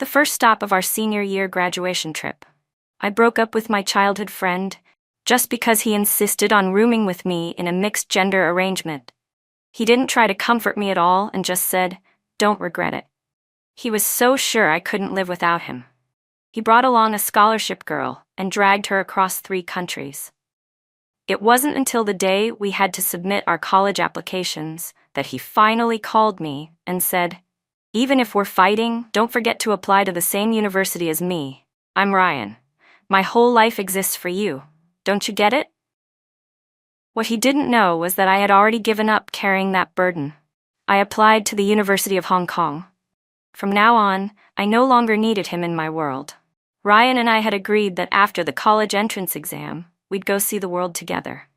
The first stop of our senior year graduation trip. I broke up with my childhood friend just because he insisted on rooming with me in a mixed-gender arrangement. He didn't try to comfort me at all and just said, "Don't regret it." He was so sure I couldn't live without him. He brought along a scholarship girl and dragged her across 3 countries. It wasn't until the day we had to submit our college applications that he finally called me and said, "Even if we're fighting, don't forget to apply to the same university as me. I'm Ryan. My whole life exists for you. Don't you get it?" What he didn't know was that I had already given up carrying that burden. I applied to the University of Hong Kong. From now on, I no longer needed him in my world. Ryan and I had agreed that after the college entrance exam, we'd go see the world together.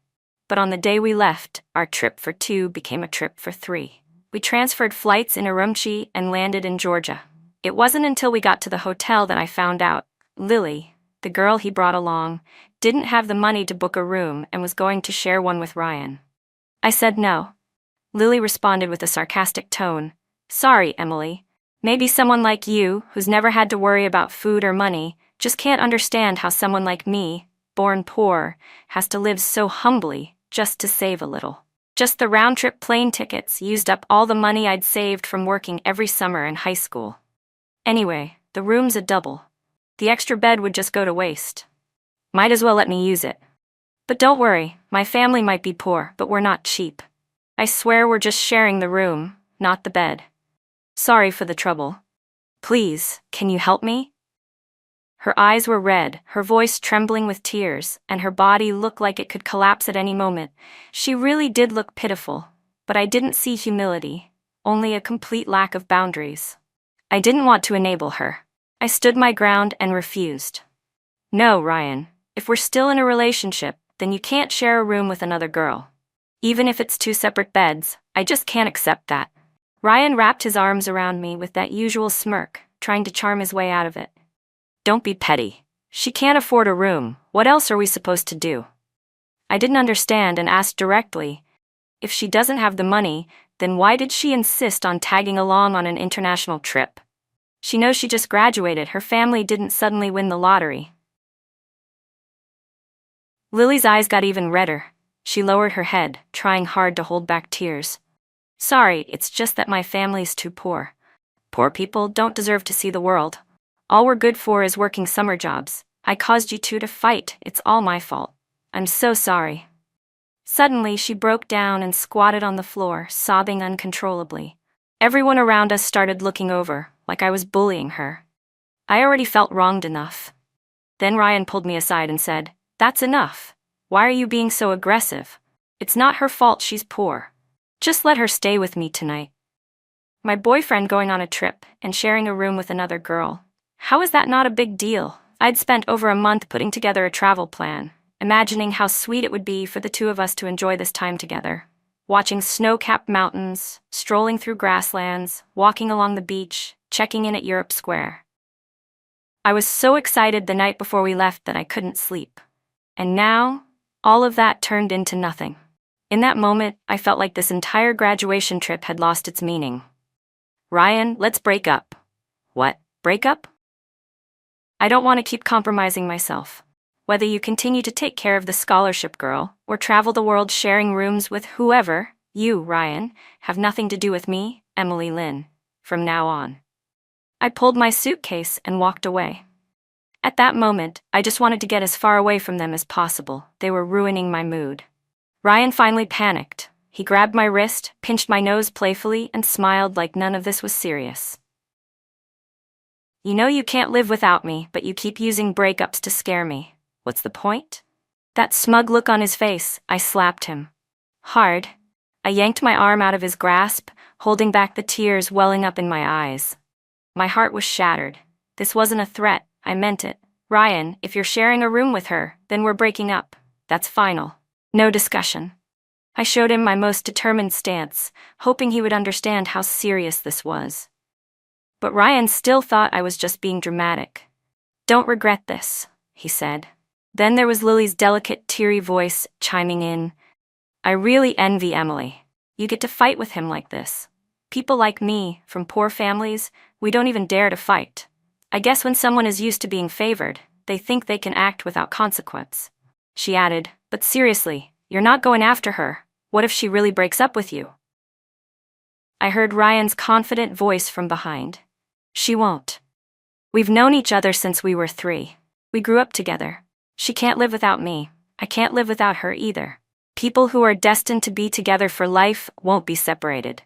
But on the day we left, our trip for 2 became a trip for 3. We transferred flights in Urumqi and landed in Georgia. It wasn't until we got to the hotel that I found out Lily, the girl he brought along, didn't have the money to book a room and was going to share one with Ryan. I said no. Lily responded with a sarcastic tone, "Sorry, Emily. Maybe someone like you, who's never had to worry about food or money, just can't understand how someone like me, born poor, has to live so humbly just to save a little. Just the round-trip plane tickets used up all the money I'd saved from working every summer in high school. Anyway, the room's a double. The extra bed would just go to waste. Might as well let me use it. But don't worry, my family might be poor, but we're not cheap. I swear we're just sharing the room, not the bed. Sorry for the trouble. Please, can you help me?" Her eyes were red, her voice trembling with tears, and her body looked like it could collapse at any moment. She really did look pitiful, but I didn't see humility, only a complete lack of boundaries. I didn't want to enable her. I stood my ground and refused. "No, Ryan, if we're still in a relationship, then you can't share a room with another girl. Even if it's 2 separate beds, I just can't accept that." Ryan wrapped his arms around me with that usual smirk, trying to charm his way out of it. "Don't be petty. She can't afford a room. What else are we supposed to do?" I didn't understand and asked directly, if she doesn't have the money, then why did she insist on tagging along on an international trip? She knows she just graduated. Her family didn't suddenly win the lottery. Lily's eyes got even redder. She lowered her head, trying hard to hold back tears. "Sorry, it's just that my family's too poor. Poor people don't deserve to see the world. All we're good for is working summer jobs. I caused you two to fight. It's all my fault. I'm so sorry." Suddenly, she broke down and squatted on the floor, sobbing uncontrollably. Everyone around us started looking over, like I was bullying her. I already felt wronged enough. Then Ryan pulled me aside and said, "That's enough. Why are you being so aggressive? It's not her fault she's poor. Just let her stay with me tonight." My boyfriend going on a trip and sharing a room with another girl. How is that not a big deal? I'd spent over a month putting together a travel plan, imagining how sweet it would be for the 2 of us to enjoy this time together. Watching snow-capped mountains, strolling through grasslands, walking along the beach, checking in at Europe Square. I was so excited the night before we left that I couldn't sleep. And now, all of that turned into nothing. In that moment, I felt like this entire graduation trip had lost its meaning. "Ryan, let's break up." "What? Break up?" "I don't want to keep compromising myself. Whether you continue to take care of the scholarship girl or travel the world sharing rooms with whoever, you, Ryan, have nothing to do with me, Emily Lynn, from now on." I pulled my suitcase and walked away. At that moment, I just wanted to get as far away from them as possible. They were ruining my mood. Ryan finally panicked. He grabbed my wrist, pinched my nose playfully, and smiled like none of this was serious. "You know you can't live without me, but you keep using breakups to scare me. What's the point?" That smug look on his face, I slapped him. Hard. I yanked my arm out of his grasp, holding back the tears welling up in my eyes. My heart was shattered. This wasn't a threat, I meant it. "Ryan, if you're sharing a room with her, then we're breaking up. That's final. No discussion." I showed him my most determined stance, hoping he would understand how serious this was. But Ryan still thought I was just being dramatic. "Don't regret this," he said. Then there was Lily's delicate, teary voice chiming in. "I really envy Emily. You get to fight with him like this. People like me, from poor families, we don't even dare to fight. I guess when someone is used to being favored, they think they can act without consequence. She added, but seriously, you're not going after her. What if she really breaks up with you? I heard Ryan's confident voice from behind. She won't. We've known each other since we were 3. We grew up together. She can't live without me. I can't live without her either. People who are destined to be together for life won't be separated.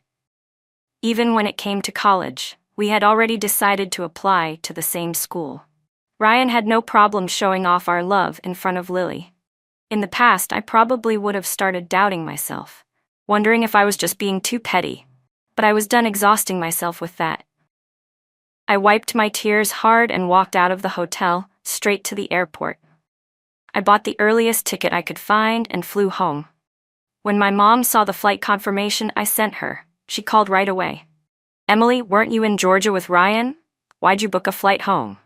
Even when it came to college, we had already decided to apply to the same school. Ryan had no problem showing off our love in front of Lily. In the past, I probably would have started doubting myself, wondering if I was just being too petty. But I was done exhausting myself with that. I wiped my tears hard and walked out of the hotel, straight to the airport. I bought the earliest ticket I could find and flew home. When my mom saw the flight confirmation I sent her, she called right away. Emily, weren't you in Georgia with Ryan? Why'd you book a flight home?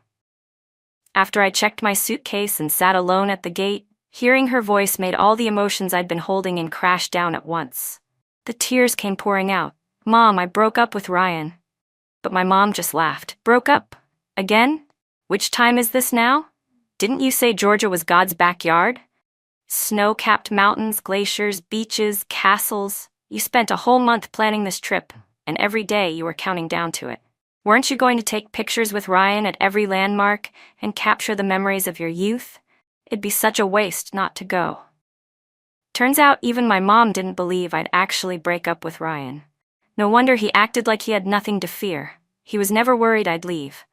After I checked my suitcase and sat alone at the gate, hearing her voice made all the emotions I'd been holding in crash down at once. The tears came pouring out. Mom, I broke up with Ryan. But my mom just laughed. Broke up? Again? Which time is this now? Didn't you say Georgia was God's backyard? Snow-capped mountains, glaciers, beaches, castles. You spent a whole month planning this trip, and every day you were counting down to it. Weren't you going to take pictures with Ryan at every landmark and capture the memories of your youth? It'd be such a waste not to go. Turns out even my mom didn't believe I'd actually break up with Ryan. No wonder he acted like he had nothing to fear. He was never worried I'd leave.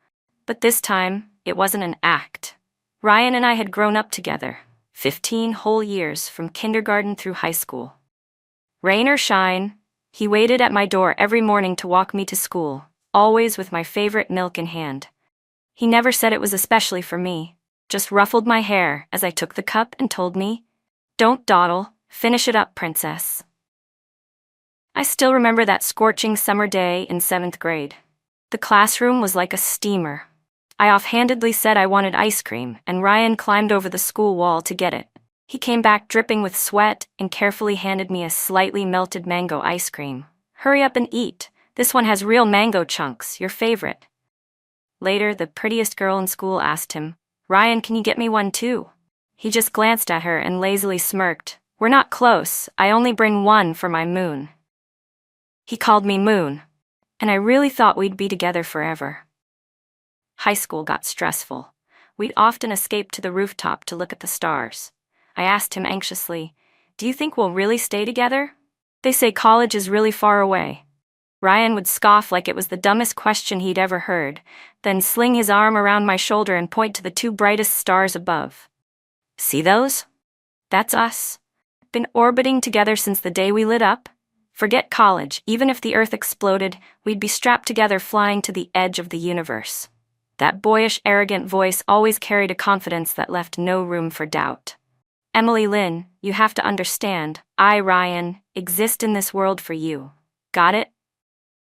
But this time, it wasn't an act. Ryan and I had grown up together, 15 whole years from kindergarten through high school. Rain or shine, he waited at my door every morning to walk me to school, always with my favorite milk in hand. He never said it was especially for me, just ruffled my hair as I took the cup and told me, "Don't dawdle, finish it up, princess." I still remember that scorching summer day in 7th grade. The classroom was like a steamer. I offhandedly said I wanted ice cream, and Ryan climbed over the school wall to get it. He came back dripping with sweat and carefully handed me a slightly melted mango ice cream. "Hurry up and eat. This one has real mango chunks, your favorite." Later, the prettiest girl in school asked him, "Ryan, can you get me one too?" He just glanced at her and lazily smirked. "We're not close. I only bring one for my moon." He called me Moon, and I really thought we'd be together forever. High school got stressful. We'd often escape to the rooftop to look at the stars. I asked him anxiously, "Do you think we'll really stay together? They say college is really far away." Ryan would scoff like it was the dumbest question he'd ever heard, then sling his arm around my shoulder and point to the 2 brightest stars above. "See those? That's us. Been orbiting together since the day we lit up. Forget college, even if the Earth exploded, we'd be strapped together flying to the edge of the universe." That boyish, arrogant voice always carried a confidence that left no room for doubt. "Emily Lynn, you have to understand, I, Ryan, exist in this world for you. Got it?"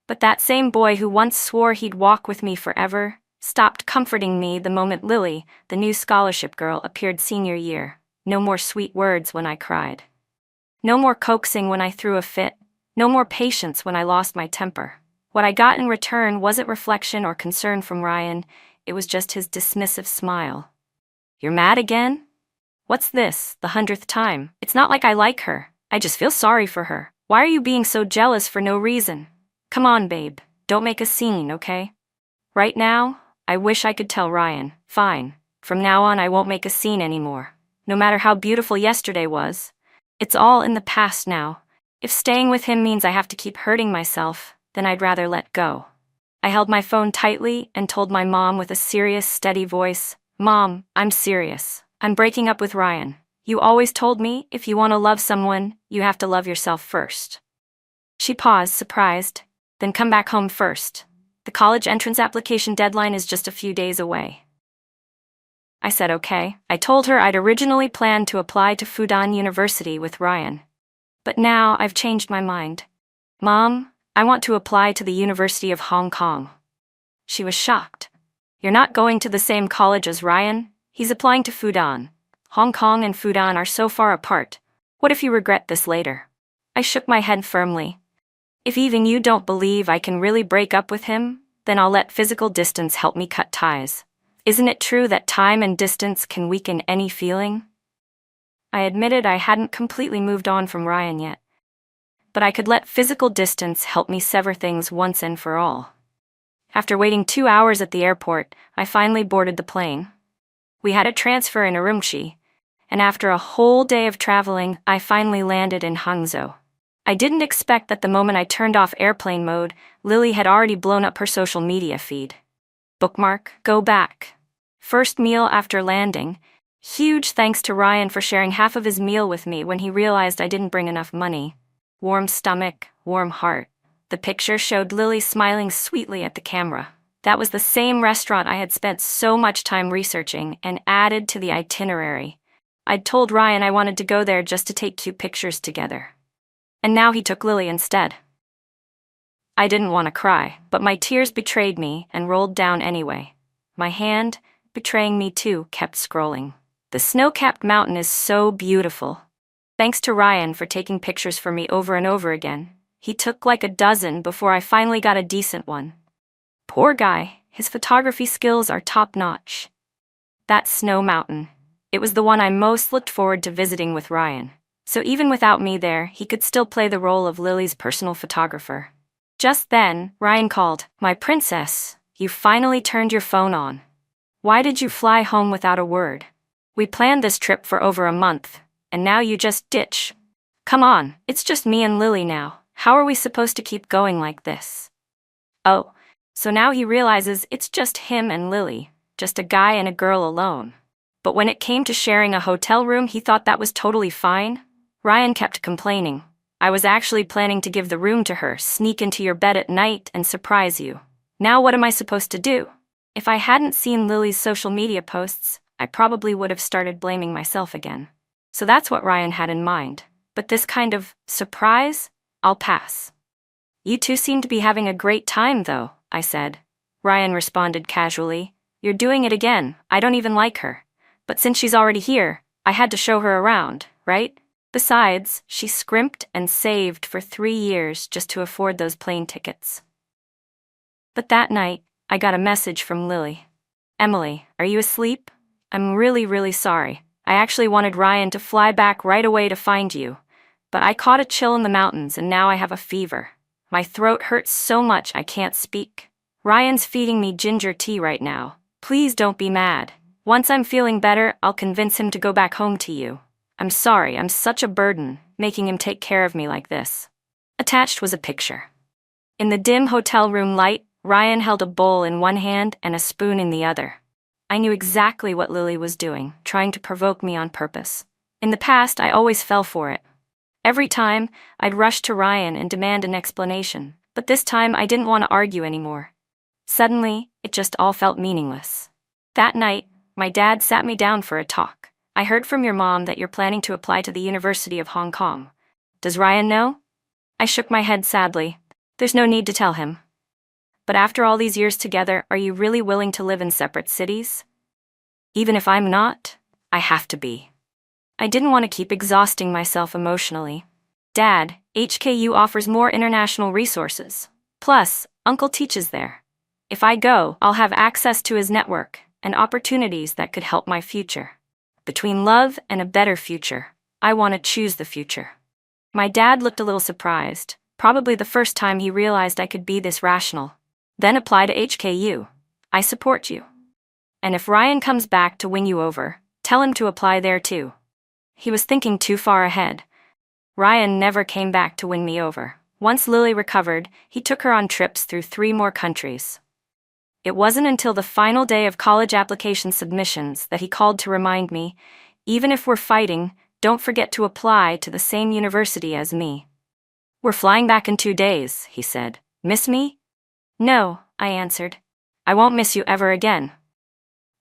But that same boy who once swore he'd walk with me forever, stopped comforting me the moment Lily, the new scholarship girl, appeared senior year. No more sweet words when I cried. No more coaxing when I threw a fit. No more patience when I lost my temper. What I got in return wasn't reflection or concern from Ryan, it was just his dismissive smile. "You're mad again? What's this, the 100th time? It's not like I like her. I just feel sorry for her. Why are you being so jealous for no reason? Come on, babe. Don't make a scene, okay?" Right now, I wish I could tell Ryan, "Fine. From now on I won't make a scene anymore. No matter how beautiful yesterday was. It's all in the past now. If staying with him means I have to keep hurting myself, then I'd rather let go." I held my phone tightly and told my mom with a serious, steady voice, "Mom, I'm serious. I'm breaking up with Ryan. You always told me if you want to love someone, you have to love yourself first." She paused, surprised. "Then come back home first. The college entrance application deadline is just a few days away." I said okay. I told her I'd originally planned to apply to Fudan University with Ryan. But now I've changed my mind. "Mom, I want to apply to the University of Hong Kong." She was shocked. "You're not going to the same college as Ryan? He's applying to Fudan. Hong Kong and Fudan are so far apart. What if you regret this later?" I shook my head firmly. "If even you don't believe I can really break up with him, then I'll let physical distance help me cut ties. Isn't it true that time and distance can weaken any feeling? I admitted I hadn't completely moved on from Ryan yet, but I could let physical distance help me sever things once and for all. After waiting 2 hours at the airport, I finally boarded the plane. We had a transfer in Urumqi, and after a whole day of traveling, I finally landed in Hangzhou. I didn't expect that the moment I turned off airplane mode, Lily had already blown up her social media feed. Bookmark, go back. First meal after landing. Huge thanks to Ryan for sharing half of his meal with me when he realized I didn't bring enough money. Warm stomach, warm heart. The picture showed Lily smiling sweetly at the camera. That was the same restaurant I had spent so much time researching and added to the itinerary. I'd told Ryan I wanted to go there just to take cute pictures together. And now he took Lily instead. I didn't want to cry, but my tears betrayed me and rolled down anyway. My hand, betraying me too, kept scrolling. The snow-capped mountain is so beautiful. Thanks to Ryan for taking pictures for me over and over again. He took like a dozen before I finally got a decent one. Poor guy, his photography skills are top-notch. That snow mountain. It was the one I most looked forward to visiting with Ryan. So even without me there, he could still play the role of Lily's personal photographer. Just then, Ryan called, "My princess, you finally turned your phone on. Why did you fly home without a word? We planned this trip for over a month, and now you just ditch. Come on, it's just me and Lily now. How are we supposed to keep going like this?" Oh, so now he realizes it's just him and Lily, just a guy and a girl alone. But when it came to sharing a hotel room, he thought that was totally fine. Ryan kept complaining. "I was actually planning to give the room to her, sneak into your bed at night and surprise you. Now what am I supposed to do?" If I hadn't seen Lily's social media posts, I probably would have started blaming myself again. So that's what Ryan had in mind. But this kind of surprise? I'll pass. "You two seem to be having a great time, though," I said. Ryan responded casually. "You're doing it again. I don't even like her. But since she's already here, I had to show her around, right? Besides, she scrimped and saved for 3 years just to afford those plane tickets." But that night, I got a message from Lily. "Emily, are you asleep? I'm really sorry. I actually wanted Ryan to fly back right away to find you. But I caught a chill in the mountains and now I have a fever. My throat hurts so much I can't speak. Ryan's feeding me ginger tea right now. Please don't be mad. Once I'm feeling better, I'll convince him to go back home to you. I'm sorry, I'm such a burden, making him take care of me like this." Attached was a picture. In the dim hotel room light, Ryan held a bowl in one hand and a spoon in the other. I knew exactly what Lily was doing, trying to provoke me on purpose. In the past, I always fell for it. Every time, I'd rush to Ryan and demand an explanation, but this time I didn't want to argue anymore. Suddenly, it just all felt meaningless. That night, my dad sat me down for a talk. "I heard from your mom that you're planning to apply to the University of Hong Kong. Does Ryan know?" I shook my head sadly. "There's no need to tell him. But after all these years together, are you really willing to live in separate cities? Even if I'm not, I have to be." I didn't want to keep exhausting myself emotionally. "Dad, HKU offers more international resources. Plus, Uncle teaches there. If I go, I'll have access to his network and opportunities that could help my future. Between love and a better future, I want to choose the future." My dad looked a little surprised, probably the first time he realized I could be this rational. "Then apply to HKU. I support you. And if Ryan comes back to win you over, tell him to apply there too." He was thinking too far ahead. Ryan never came back to win me over. Once Lily recovered, he took her on trips through 3 more countries. It wasn't until the final day of college application submissions that he called to remind me, "Even if we're fighting, don't forget to apply to the same university as me." "We're flying back in 2 days," he said. "Miss me?" "No," I answered. "I won't miss you ever again."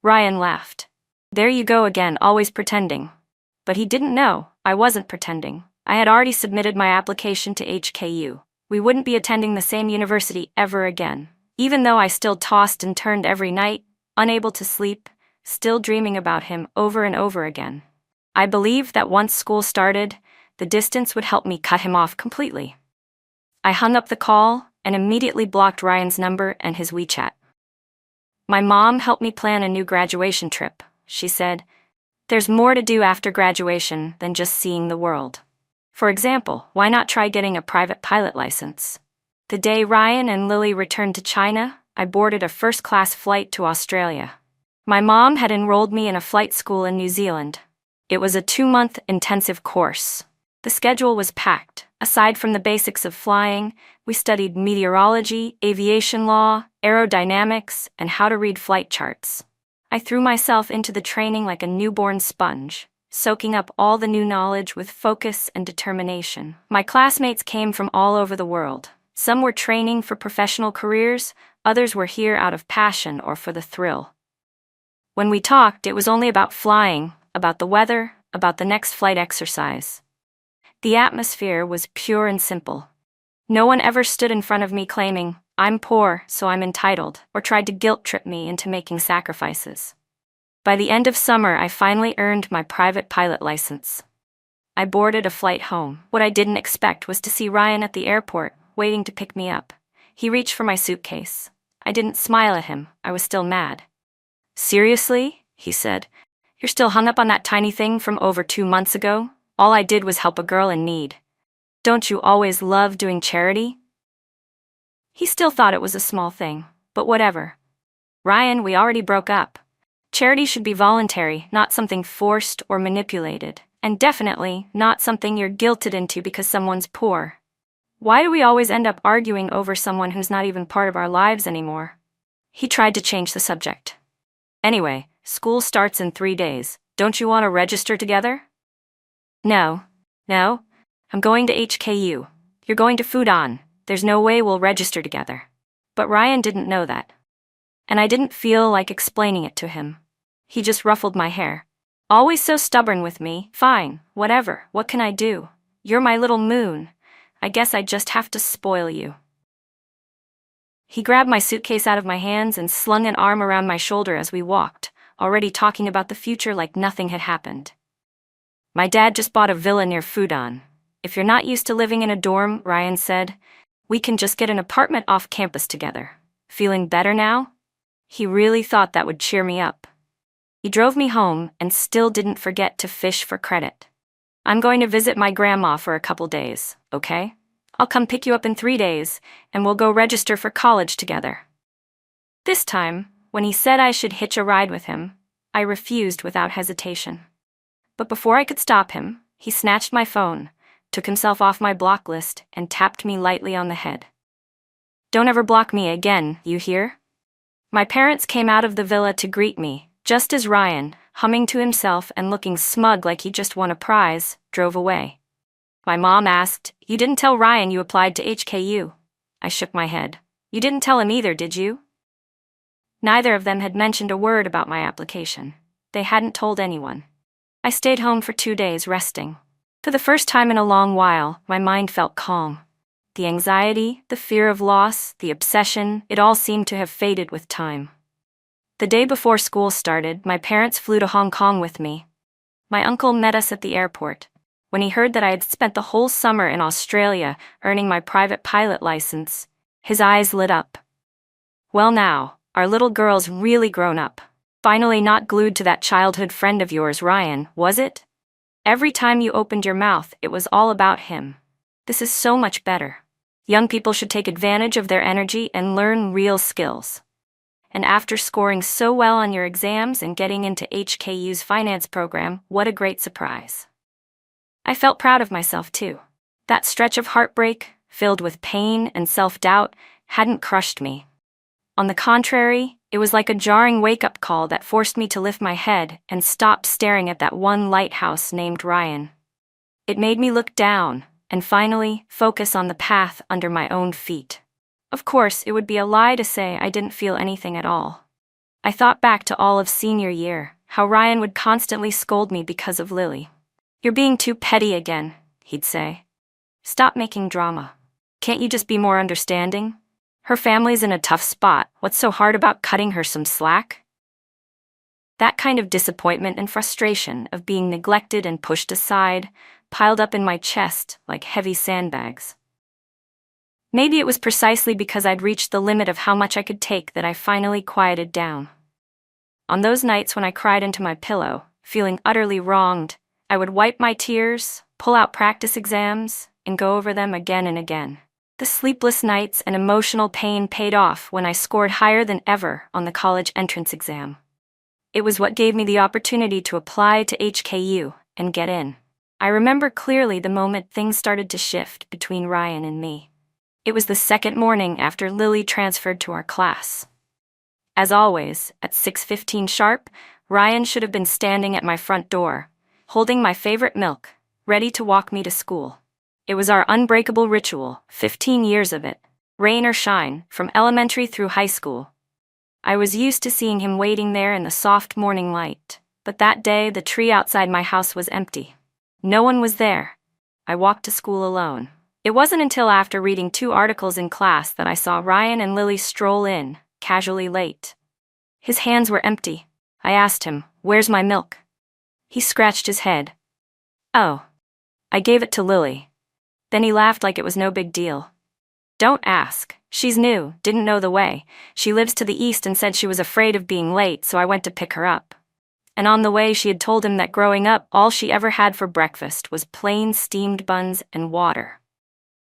Ryan laughed. "There you go again, always pretending." But he didn't know I wasn't pretending. I had already submitted my application to HKU. We wouldn't be attending the same university ever again. Even though I still tossed and turned every night, unable to sleep, still dreaming about him over and over again. I believed that once school started, the distance would help me cut him off completely. I hung up the call, and immediately blocked Ryan's number and his WeChat. My mom helped me plan a new graduation trip. She said, "There's more to do after graduation than just seeing the world. For example, why not try getting a private pilot license?" The day Ryan and Lily returned to China, I boarded a first-class flight to Australia. My mom had enrolled me in a flight school in New Zealand. It was a 2-month intensive course. The schedule was packed. Aside from the basics of flying, we studied meteorology, aviation law, aerodynamics, and how to read flight charts. I threw myself into the training like a newborn sponge, soaking up all the new knowledge with focus and determination. My classmates came from all over the world. Some were training for professional careers, others were here out of passion or for the thrill. When we talked, it was only about flying, about the weather, about the next flight exercise. The atmosphere was pure and simple. No one ever stood in front of me claiming, "I'm poor, so I'm entitled," or tried to guilt-trip me into making sacrifices. By the end of summer, I finally earned my private pilot license. I boarded a flight home. What I didn't expect was to see Ryan at the airport, waiting to pick me up. He reached for my suitcase. I didn't smile at him. I was still mad. "Seriously?" he said. "You're still hung up on that tiny thing from over 2 months ago? All I did was help a girl in need. Don't you always love doing charity?" He still thought it was a small thing, but whatever. "Ryan, we already broke up. Charity should be voluntary, not something forced or manipulated, and definitely not something you're guilted into because someone's poor. Why do we always end up arguing over someone who's not even part of our lives anymore?" He tried to change the subject. "Anyway, school starts in 3 days. Don't you want to register together?" No, I'm going to HKU. You're going to Fudan. There's no way we'll register together." But Ryan didn't know that. And I didn't feel like explaining it to him. He just ruffled my hair. "Always so stubborn with me. Fine, whatever, what can I do? You're my little moon. I guess I just have to spoil you." He grabbed my suitcase out of my hands and slung an arm around my shoulder as we walked, already talking about the future like nothing had happened. "My dad just bought a villa near Fudan. If you're not used to living in a dorm," Ryan said, "we can just get an apartment off campus together. Feeling better now?" He really thought that would cheer me up. He drove me home and still didn't forget to fish for credit. "I'm going to visit my grandma for a couple days, okay? I'll come pick you up in 3 days, and we'll go register for college together." This time, when he said I should hitch a ride with him, I refused without hesitation. But before I could stop him, he snatched my phone, took himself off my block list, and tapped me lightly on the head. "Don't ever block me again, you hear?" My parents came out of the villa to greet me, just as Ryan, humming to himself and looking smug like he just won a prize, drove away. My mom asked, "You didn't tell Ryan you applied to HKU?" I shook my head. "You didn't tell him either, did you?" Neither of them had mentioned a word about my application. They hadn't told anyone. I stayed home for 2 days resting. For the first time in a long while, my mind felt calm. The anxiety, the fear of loss, the obsession, it all seemed to have faded with time. The day before school started, my parents flew to Hong Kong with me. My uncle met us at the airport. When he heard that I had spent the whole summer in Australia earning my private pilot license, his eyes lit up. "Well now, our little girl's really grown up. Finally not glued to that childhood friend of yours, Ryan, was it? Every time you opened your mouth, it was all about him. This is so much better. Young people should take advantage of their energy and learn real skills. And after scoring so well on your exams and getting into HKU's finance program, what a great surprise." I felt proud of myself too. That stretch of heartbreak, filled with pain and self-doubt, hadn't crushed me. On the contrary, it was like a jarring wake-up call that forced me to lift my head and stop staring at that one lighthouse named Ryan. It made me look down and finally focus on the path under my own feet. Of course, it would be a lie to say I didn't feel anything at all. I thought back to all of senior year, how Ryan would constantly scold me because of Lily. "You're being too petty again," he'd say. "Stop making drama. Can't you just be more understanding? Her family's in a tough spot. What's so hard about cutting her some slack?" That kind of disappointment and frustration of being neglected and pushed aside piled up in my chest like heavy sandbags. Maybe it was precisely because I'd reached the limit of how much I could take that I finally quieted down. On those nights when I cried into my pillow, feeling utterly wronged, I would wipe my tears, pull out practice exams, and go over them again and again. The sleepless nights and emotional pain paid off when I scored higher than ever on the college entrance exam. It was what gave me the opportunity to apply to HKU and get in. I remember clearly the moment things started to shift between Ryan and me. It was the second morning after Lily transferred to our class. As always, at 6:15 sharp, Ryan should have been standing at my front door, holding my favorite milk, ready to walk me to school. It was our unbreakable ritual, 15 years of it, rain or shine, from elementary through high school. I was used to seeing him waiting there in the soft morning light, but that day the tree outside my house was empty. No one was there. I walked to school alone. It wasn't until after reading 2 articles in class that I saw Ryan and Lily stroll in, casually late. His hands were empty. I asked him, "Where's my milk?" He scratched his head. "Oh. I gave it to Lily." Then he laughed like it was no big deal. "Don't ask. She's new, didn't know the way. She lives to the east and said she was afraid of being late, so I went to pick her up." And on the way she had told him that growing up all she ever had for breakfast was plain steamed buns and water.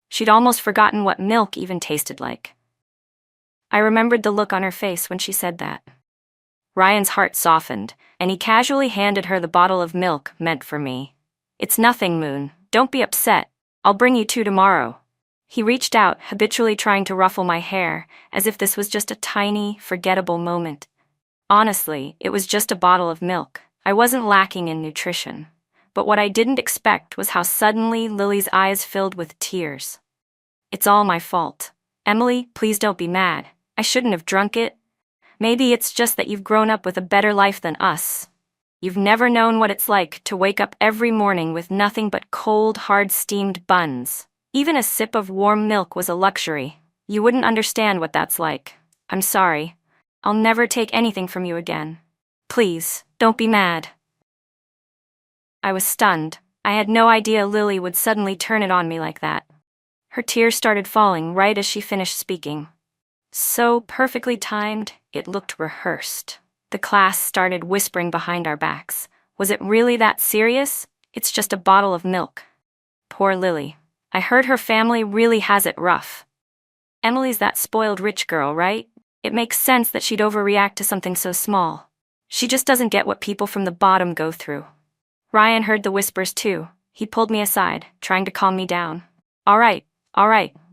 She'd almost forgotten what milk even tasted like. I remembered the look on her face when she said that. Ryan's heart softened, and he casually handed her the bottle of milk meant for me. "It's nothing, Moon. Don't be upset. I'll bring you 2 tomorrow." He reached out, habitually trying to ruffle my hair, as if this was just a tiny, forgettable moment. Honestly, it was just a bottle of milk. I wasn't lacking in nutrition. But what I didn't expect was how suddenly Lily's eyes filled with tears. "It's all my fault. Emily, please don't be mad. I shouldn't have drunk it. Maybe it's just that you've grown up with a better life than us. You've never known what it's like to wake up every morning with nothing but cold, hard steamed buns. Even a sip of warm milk was a luxury. You wouldn't understand what that's like. I'm sorry. I'll never take anything from you again. Please, don't be mad." I was stunned. I had no idea Lily would suddenly turn it on me like that. Her tears started falling right as she finished speaking. So perfectly timed, it looked rehearsed. The class started whispering behind our backs. Was it really that serious? It's just a bottle of milk. Poor Lily. I heard her family really has it rough. Emily's that spoiled rich girl, right? It makes sense that she'd overreact to something so small. She just doesn't get what people from the bottom go through. Ryan heard the whispers too. He pulled me aside, trying to calm me down. All right,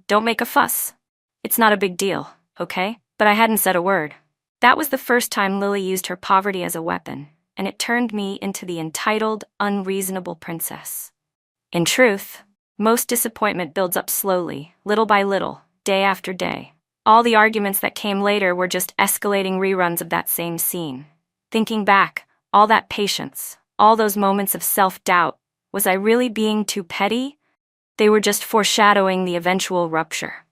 don't make a fuss. It's not a big deal, okay?" But I hadn't said a word. That was the first time Lily used her poverty as a weapon, and it turned me into the entitled, unreasonable princess. In truth, most disappointment builds up slowly, little by little, day after day. All the arguments that came later were just escalating reruns of that same scene. Thinking back, all that patience, all those moments of self-doubt, was I really being too petty? They were just foreshadowing the eventual rupture.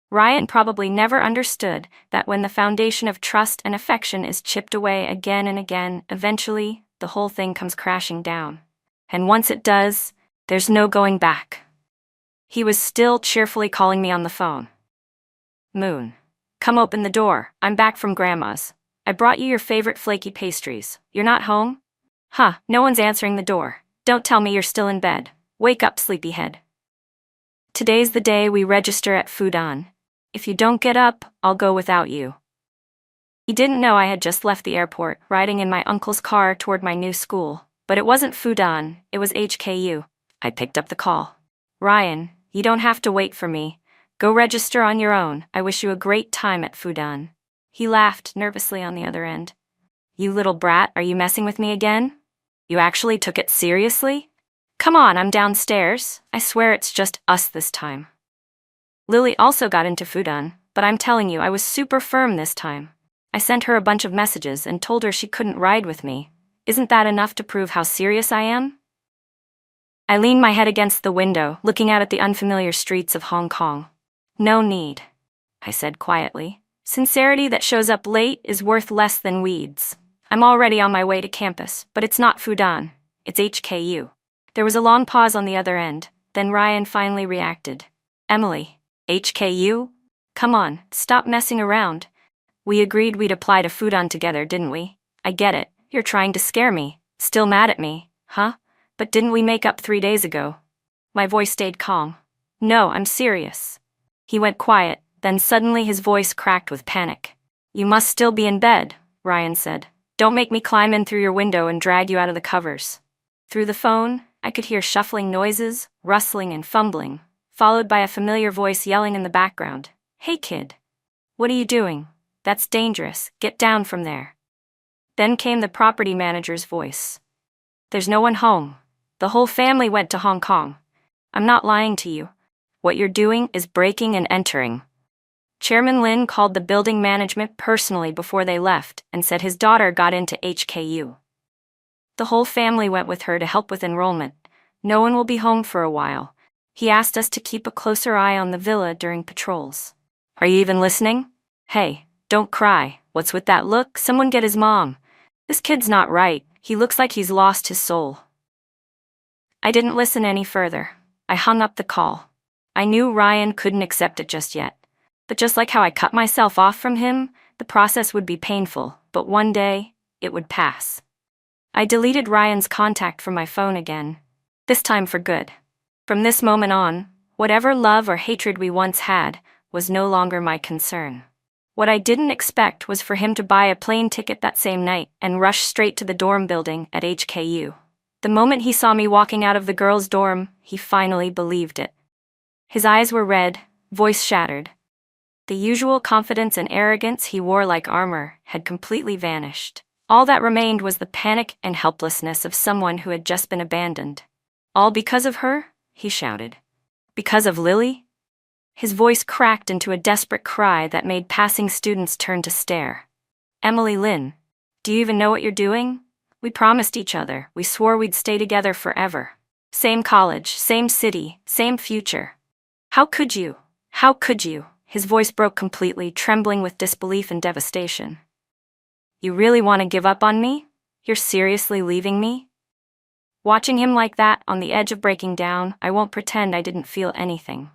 Ryan probably never understood that when the foundation of trust and affection is chipped away again and again, eventually, the whole thing comes crashing down. And once it does, there's no going back. He was still cheerfully calling me on the phone. "Moon, come open the door. I'm back from Grandma's. I brought you your favorite flaky pastries. You're not home?" "Huh, no one's answering the door. Don't tell me you're still in bed. Wake up, sleepyhead. Today's the day we register at Fudan. If you don't get up, I'll go without you." He didn't know I had just left the airport, riding in my uncle's car toward my new school. But it wasn't Fudan, it was HKU. I picked up the call. "Ryan, you don't have to wait for me. Go register on your own. I wish you a great time at Fudan." He laughed nervously on the other end. "You little brat, are you messing with me again? You actually took it seriously? Come on, I'm downstairs. I swear it's just us this time." Lily also got into Fudan, but I'm telling you, I was super firm this time. I sent her a bunch of messages and told her she couldn't ride with me. Isn't that enough to prove how serious I am? I leaned my head against the window, looking out at the unfamiliar streets of Hong Kong. "No need," I said quietly. "Sincerity that shows up late is worth less than weeds. I'm already on my way to campus, but it's not Fudan. It's HKU." There was a long pause on the other end, then Ryan finally reacted. "Emily, HKU? Come on, stop messing around. We agreed we'd apply to Fudan together, didn't we? I get it, you're trying to scare me. Still mad at me, huh? But didn't we make up 3 days ago? My voice stayed calm. No, I'm serious. He went quiet, then suddenly his voice cracked with panic. You must still be in bed, Ryan said. Don't make me climb in through your window and drag you out of the covers. Through the phone, I could hear shuffling noises, rustling and fumbling, followed by a familiar voice yelling in the background. Hey kid. What are you doing? That's dangerous, get down from there. Then came the property manager's voice. There's no one home. The whole family went to Hong Kong. I'm not lying to you. What you're doing is breaking and entering. Chairman Lin called the building management personally before they left and said his daughter got into HKU. The whole family went with her to help with enrollment. No one will be home for a while. He asked us to keep a closer eye on the villa during patrols. Are you even listening? Hey, don't cry. What's with that look? Someone get his mom. This kid's not right. He looks like he's lost his soul. I didn't listen any further. I hung up the call. I knew Ryan couldn't accept it just yet. But just like how I cut myself off from him, the process would be painful, but one day, it would pass. I deleted Ryan's contact from my phone again, this time for good. From this moment on, whatever love or hatred we once had was no longer my concern. What I didn't expect was for him to buy a plane ticket that same night and rush straight to the dorm building at HKU. The moment he saw me walking out of the girls' dorm, he finally believed it. His eyes were red, voice shattered. The usual confidence and arrogance he wore like armor had completely vanished. All that remained was the panic and helplessness of someone who had just been abandoned. All because of her? He shouted. Because of Lily? His voice cracked into a desperate cry that made passing students turn to stare. Emily Lin, do you even know what you're doing? We promised each other. We swore we'd stay together forever. Same college, same city, same future. How could you? How could you? His voice broke completely, trembling with disbelief and devastation. You really want to give up on me? You're seriously leaving me? Watching him like that, on the edge of breaking down, I won't pretend I didn't feel anything.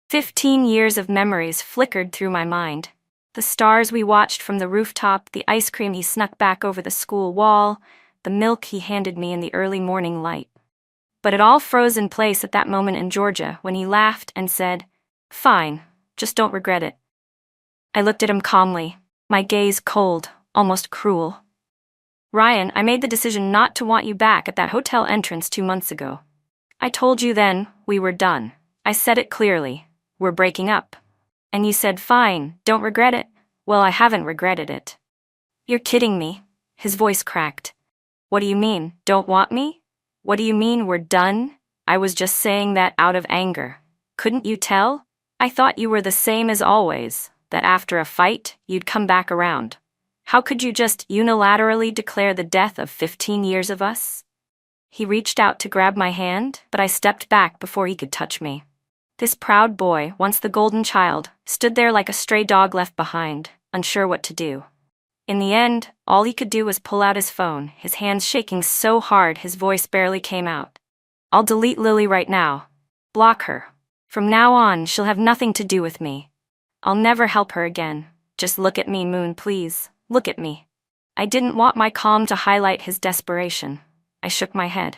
15 years of memories flickered through my mind. The stars we watched from the rooftop, the ice cream he snuck back over the school wall, the milk he handed me in the early morning light. But it all froze in place at that moment in Georgia when he laughed and said, Fine, just don't regret it. I looked at him calmly, my gaze cold, almost cruel. Ryan, I made the decision not to want you back at that hotel entrance 2 months ago. I told you then, we were done. I said it clearly. We're breaking up. And you said, fine, don't regret it. Well, I haven't regretted it. You're kidding me. His voice cracked. What do you mean, don't want me? What do you mean we're done? I was just saying that out of anger. Couldn't you tell? I thought you were the same as always, that after a fight, you'd come back around. How could you just unilaterally declare the death of 15 years of us? He reached out to grab my hand, but I stepped back before he could touch me. This proud boy, once the golden child, stood there like a stray dog left behind, unsure what to do. In the end, all he could do was pull out his phone, his hands shaking so hard his voice barely came out. I'll delete Lily right now. Block her. From now on, she'll have nothing to do with me. I'll never help her again. Just look at me, Moon, please. Look at me. I didn't want my calm to highlight his desperation. I shook my head.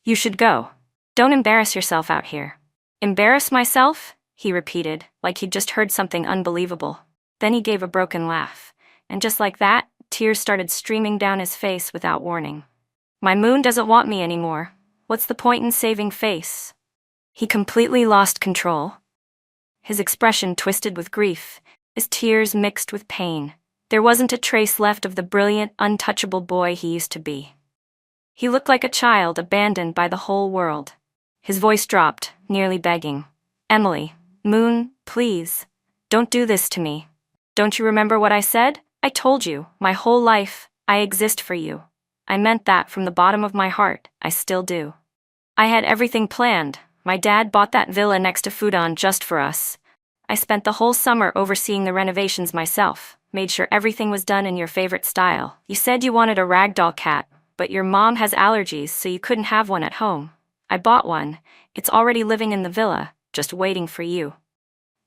You should go. Don't embarrass yourself out here. Embarrass myself? He repeated, like he'd just heard something unbelievable. Then he gave a broken laugh. And just like that, tears started streaming down his face without warning. My Moon doesn't want me anymore. What's the point in saving face? He completely lost control. His expression twisted with grief, his tears mixed with pain. There wasn't a trace left of the brilliant, untouchable boy he used to be. He looked like a child abandoned by the whole world. His voice dropped, nearly begging. Emily, Moon, please, don't do this to me. Don't you remember what I said? I told you, my whole life, I exist for you. I meant that from the bottom of my heart, I still do. I had everything planned. My dad bought that villa next to Fudan just for us. I spent the whole summer overseeing the renovations myself, made sure everything was done in your favorite style. You said you wanted a ragdoll cat, but your mom has allergies, so you couldn't have one at home. I bought one. It's already living in the villa, just waiting for you.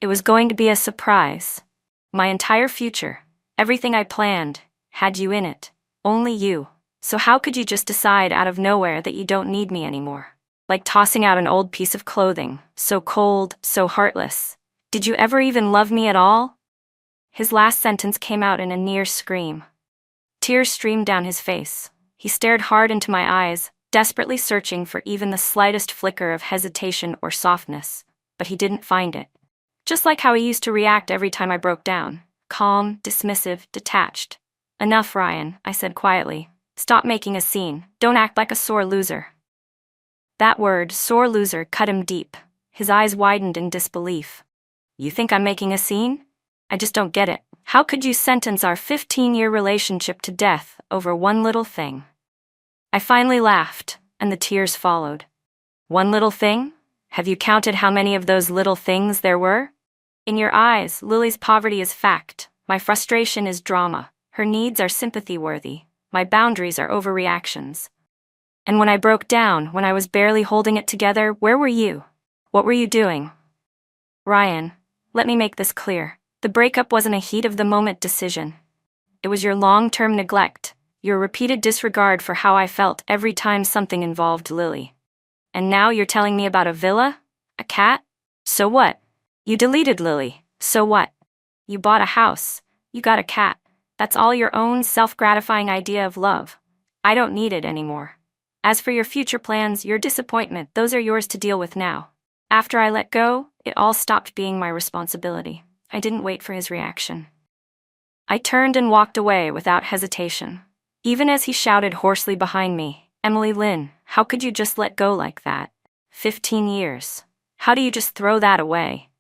It was going to be a surprise. My entire future, everything I planned, had you in it. Only you. So how could you just decide out of nowhere that you don't need me anymore? Like tossing out an old piece of clothing, so cold, so heartless. Did you ever even love me at all? His last sentence came out in a near scream. Tears streamed down his face. He stared hard into my eyes, desperately searching for even the slightest flicker of hesitation or softness. But he didn't find it. Just like how he used to react every time I broke down. Calm, dismissive, detached. Enough, Ryan, I said quietly. Stop making a scene. Don't act like a sore loser. That word, sore loser, cut him deep. His eyes widened in disbelief. You think I'm making a scene? I just don't get it. How could you sentence our 15-year relationship to death over one little thing? I finally laughed, and the tears followed. One little thing? Have you counted how many of those little things there were? In your eyes, Lily's poverty is fact. My frustration is drama. Her needs are sympathy-worthy. My boundaries are overreactions. And when I broke down, when I was barely holding it together, where were you? What were you doing? Ryan, let me make this clear. The breakup wasn't a heat-of-the-moment decision. It was your long-term neglect, your repeated disregard for how I felt every time something involved Lily. And now you're telling me about a villa? A cat? So what? You deleted Lily. So what? You bought a house. You got a cat. That's all your own self-gratifying idea of love. I don't need it anymore. As for your future plans, your disappointment, those are yours to deal with now. After I let go, it all stopped being my responsibility. I didn't wait for his reaction. I turned and walked away without hesitation. Even as he shouted hoarsely behind me, Emily Lynn, how could you just let go like that? 15 years. How do you just throw that away?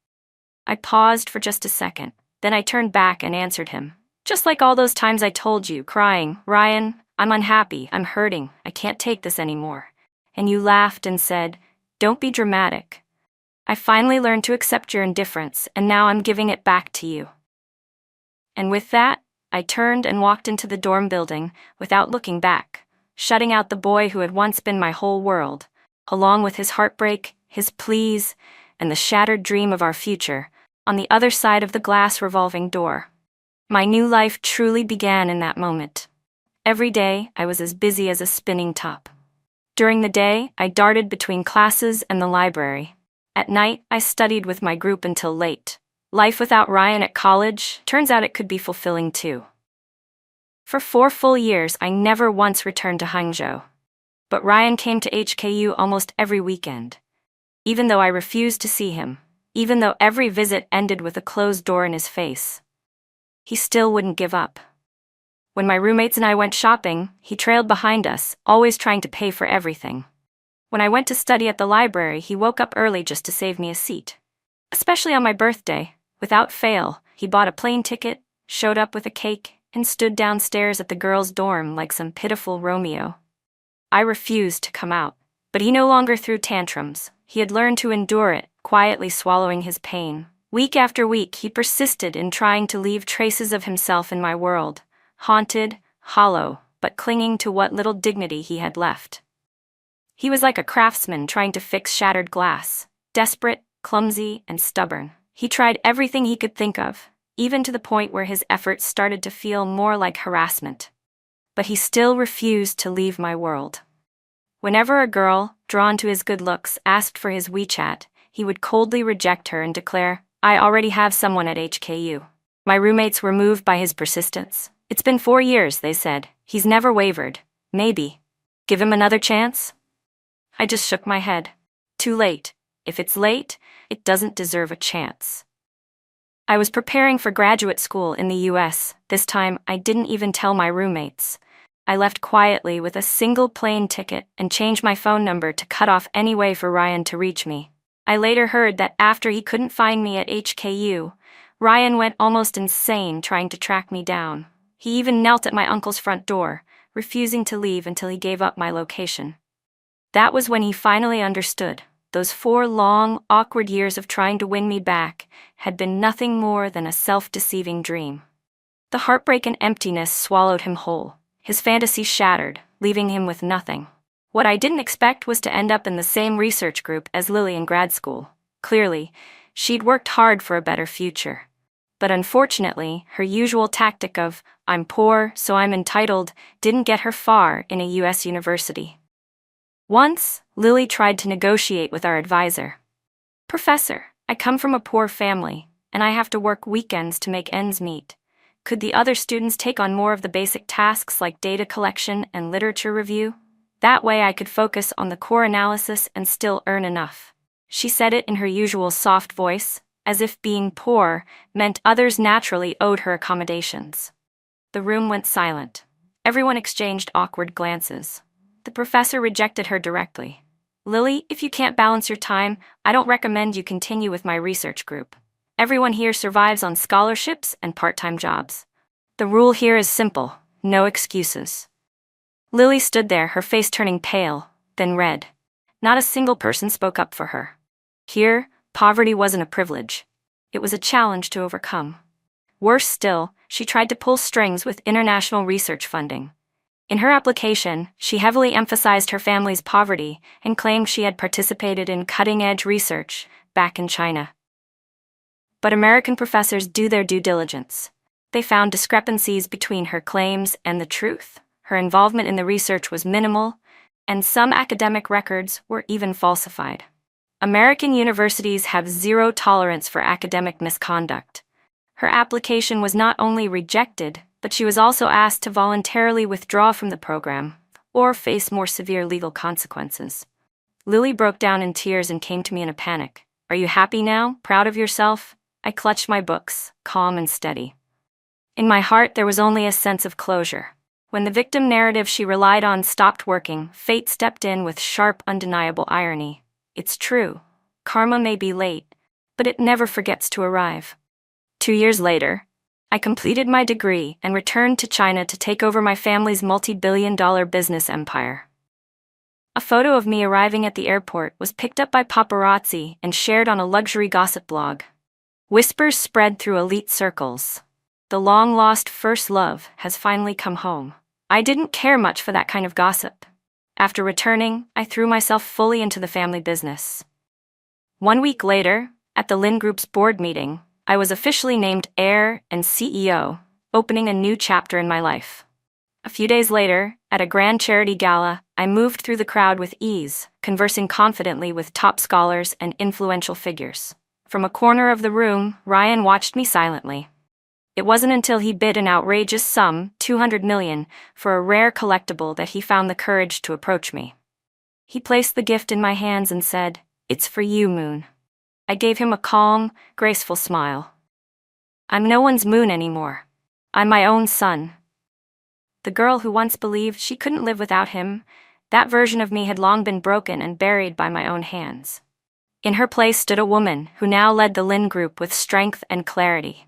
I paused for just a second, then I turned back and answered him. Just like all those times I told you, crying, Ryan, I'm unhappy, I'm hurting, I can't take this anymore. And you laughed and said, don't be dramatic. I finally learned to accept your indifference, and now I'm giving it back to you. And with that, I turned and walked into the dorm building without looking back, shutting out the boy who had once been my whole world, along with his heartbreak, his pleas, and the shattered dream of our future, on the other side of the glass revolving door. My new life truly began in that moment. Every day, I was as busy as a spinning top. During the day, I darted between classes and the library. At night, I studied with my group until late. Life without Ryan at college, turns out it could be fulfilling too. For 4 full years, I never once returned to Hangzhou. But Ryan came to HKU almost every weekend. Even though I refused to see him, even though every visit ended with a closed door in his face, he still wouldn't give up. When my roommates and I went shopping, he trailed behind us, always trying to pay for everything. When I went to study at the library, he woke up early just to save me a seat. Especially on my birthday, without fail, he bought a plane ticket, showed up with a cake, and stood downstairs at the girls' dorm like some pitiful Romeo. I refused to come out, but he no longer threw tantrums. He had learned to endure it, quietly swallowing his pain. Week after week, he persisted in trying to leave traces of himself in my world, haunted, hollow, but clinging to what little dignity he had left. He was like a craftsman trying to fix shattered glass, desperate, clumsy, and stubborn. He tried everything he could think of, even to the point where his efforts started to feel more like harassment. But he still refused to leave my world. Whenever a girl, drawn to his good looks, asked for his WeChat, he would coldly reject her and declare, I already have someone at HKU. My roommates were moved by his persistence. It's been 4 years, they said. He's never wavered. Maybe. Give him another chance? I just shook my head. Too late. If it's late, it doesn't deserve a chance. I was preparing for graduate school in the US. This time, I didn't even tell my roommates. I left quietly with a single plane ticket and changed my phone number to cut off any way for Ryan to reach me. I later heard that after he couldn't find me at HKU, Ryan went almost insane trying to track me down. He even knelt at my uncle's front door, refusing to leave until he gave up my location. That was when he finally understood. Those 4 long, awkward years of trying to win me back had been nothing more than a self-deceiving dream. The heartbreak and emptiness swallowed him whole. His fantasy shattered, leaving him with nothing. What I didn't expect was to end up in the same research group as Lily in grad school. Clearly, She'd worked hard for a better future. But unfortunately, her usual tactic of, "I'm poor, so I'm entitled," didn't get her far in a US university. Once, Lily tried to negotiate with our advisor. "Professor, I come from a poor family, and I have to work weekends to make ends meet. Could the other students take on more of the basic tasks like data collection and literature review? That way I could focus on the core analysis and still earn enough." She said it in her usual soft voice, as if being poor meant others naturally owed her accommodations. The room went silent. Everyone exchanged awkward glances. The professor rejected her directly. "Lily, if you can't balance your time, I don't recommend you continue with my research group. Everyone here survives on scholarships and part-time jobs. The rule here is simple: no excuses." Lily stood there, her face turning pale, then red. Not a single person spoke up for her. Here, poverty wasn't a privilege. It was a challenge to overcome. Worse still, she tried to pull strings with international research funding. In her application, she heavily emphasized her family's poverty and claimed she had participated in cutting-edge research back in China. But American professors do their due diligence. They found discrepancies between her claims and the truth. Her involvement in the research was minimal, and some academic records were even falsified. American universities have zero tolerance for academic misconduct. Her application was not only rejected, but she was also asked to voluntarily withdraw from the program or face more severe legal consequences. Lily broke down in tears and came to me in a panic. "Are you happy now? Proud of yourself?" I clutched my books, calm and steady. In my heart, there was only a sense of closure. When the victim narrative she relied on stopped working, fate stepped in with sharp, undeniable irony. It's true. Karma may be late, but it never forgets to arrive. 2 years later, I completed my degree and returned to China to take over my family's multi-billion-dollar business empire. A photo of me arriving at the airport was picked up by paparazzi and shared on a luxury gossip blog. Whispers spread through elite circles. The long-lost first love has finally come home. I didn't care much for that kind of gossip. After returning, I threw myself fully into the family business. 1 week later, at the Lin Group's board meeting, I was officially named heir and CEO, opening a new chapter in my life. A few days later, at a grand charity gala, I moved through the crowd with ease, conversing confidently with top scholars and influential figures. From a corner of the room, Ryan watched me silently. It wasn't until he bid an outrageous sum, $200 million, for a rare collectible that he found the courage to approach me. He placed the gift in my hands and said, "It's for you, Moon." I gave him a calm, graceful smile. "I'm no one's Moon anymore. I'm my own sun." The girl who once believed she couldn't live without him, that version of me had long been broken and buried by my own hands. In her place stood a woman who now led the Lin Group with strength and clarity.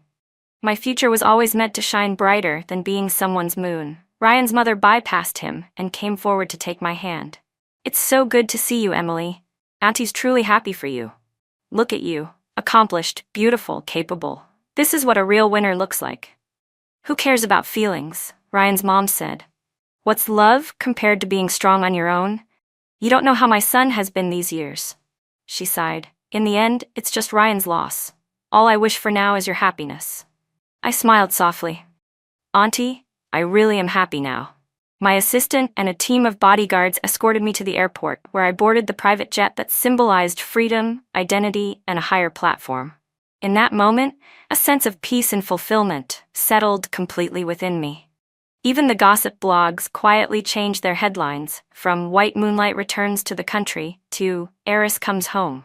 My future was always meant to shine brighter than being someone's moon. Ryan's mother bypassed him and came forward to take my hand. "It's so good to see you, Emily. Auntie's truly happy for you. Look at you, accomplished, beautiful, capable. This is what a real winner looks like." "Who cares about feelings?" Ryan's mom said. "What's love compared to being strong on your own? You don't know how my son has been these years." She sighed. "In the end, it's just Ryan's loss. All I wish for now is your happiness." I smiled softly. "Auntie, I really am happy now." My assistant and a team of bodyguards escorted me to the airport, where I boarded the private jet that symbolized freedom, identity, and a higher platform. In that moment, a sense of peace and fulfillment settled completely within me. Even the gossip blogs quietly changed their headlines, from "White Moonlight Returns to the Country" to "Heiress Comes Home."